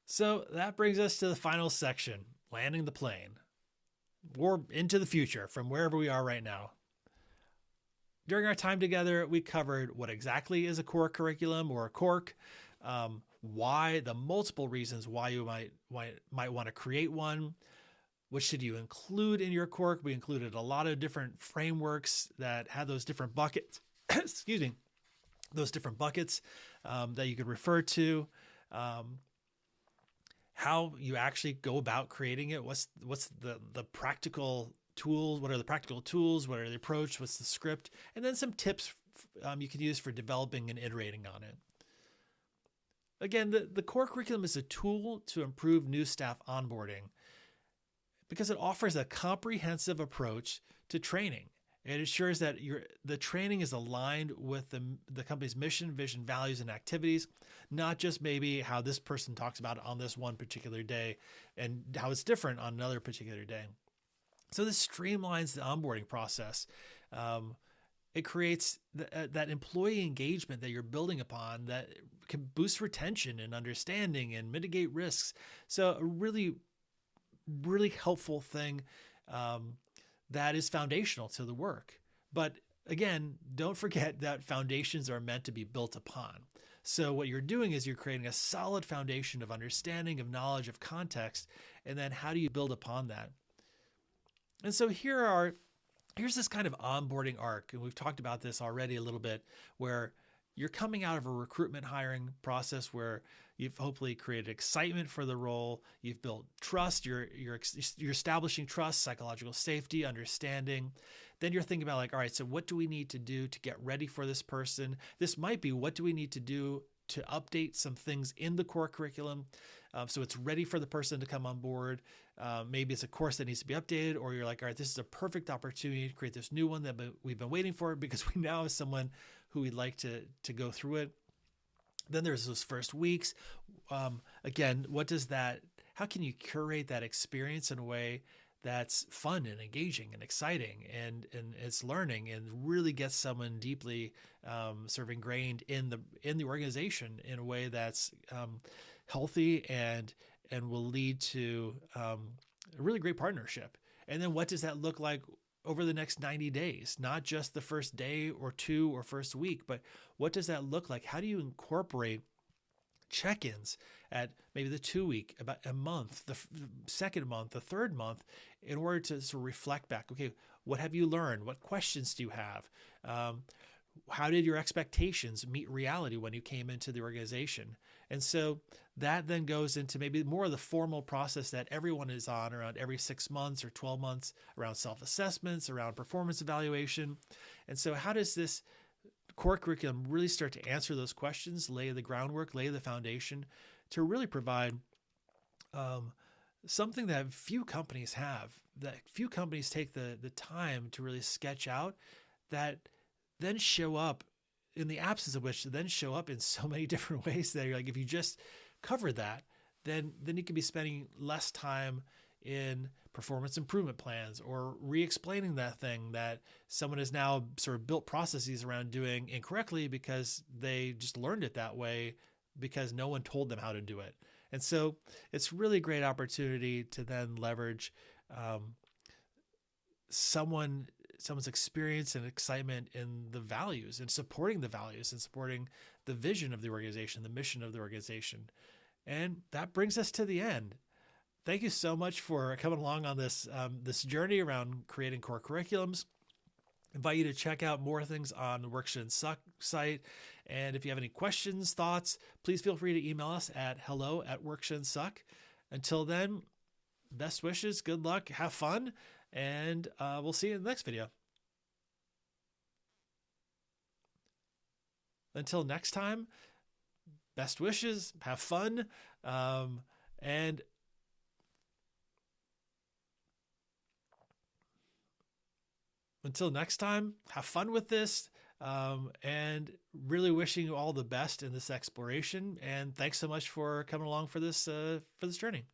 So that brings us to the final section, landing the plane, or into the future from wherever we are right now. During our time together, we covered what exactly is a core curriculum or a CoreC, why the multiple reasons why you might want to create one, what should you include in your CoreC. We included a lot of different frameworks that had those different buckets, excuse me, those different buckets that you could refer to. How you actually go about creating it. What's the practical tools? What are the practical tools? What are the approach? What's the script? And then some tips you can use for developing and iterating on it. Again, the core curriculum is a tool to improve new staff onboarding because it offers a comprehensive approach to training. It ensures that the training is aligned with the company's mission, vision, values, and activities, not just maybe how this person talks about it on this one particular day and how it's different on another particular day. So this streamlines the onboarding process. It creates that employee engagement that you're building upon that can boost retention and understanding and mitigate risks. So a really, really helpful thing that is foundational to the work. But again, don't forget that foundations are meant to be built upon. So what you're doing is you're creating a solid foundation of understanding, of knowledge, of context, and then how do you build upon that? And so here's this kind of onboarding arc, and we've talked about this already a little bit, where you're coming out of a recruitment hiring process where you've hopefully created excitement for the role. You've built trust. You're establishing trust, psychological safety, understanding. Then you're thinking about all right, so what do we need to do to get ready for this person? This might be what do we need to do to update some things in the core curriculum so it's ready for the person to come on board. Maybe it's a course that needs to be updated, or you're all right, this is a perfect opportunity to create this new one that we've been waiting for because we now have someone who we'd like to go through it. Then there's those first weeks. Again, how can you curate that experience in a way that's fun and engaging and exciting and it's learning and really gets someone deeply sort of ingrained in the organization in a way that's healthy and will lead to a really great partnership. And then what does that look like over the next 90 days, not just the first day or two or first week, but what does that look like? How do you incorporate check-ins at maybe the 2 week, about a month, the second month, the third month, in order to sort of reflect back? Okay, what have you learned? What questions do you have? How did your expectations meet reality when you came into the organization? And so that then goes into maybe more of the formal process that everyone is on around every 6 months or 12 months, around self-assessments, around performance evaluation. And so how does this core curriculum really start to answer those questions, lay the groundwork, lay the foundation to really provide something that few companies have, that few companies take the time to really sketch out, that then show up in the absence of which to then show up in so many different ways that you're if you just cover that, then you can be spending less time in performance improvement plans or re-explaining that thing that someone has now sort of built processes around doing incorrectly because they just learned it that way because no one told them how to do it. And so it's really a great opportunity to then leverage someone's experience and excitement in the values and supporting the values and supporting the vision of the organization, the mission of the organization. And that brings us to the end. Thank you so much for coming along on this journey around creating core curriculums. I invite you to check out more things on the Work Shouldn't Suck site. And if you have any questions, thoughts, please feel free to email us at hello@workshouldn'tsuck. Until then, best wishes, good luck, have fun, and we'll see you in the next video. Until next time, best wishes, have fun, and until next time, have fun with this, and really wishing you all the best in this exploration. And thanks so much for coming along for this journey.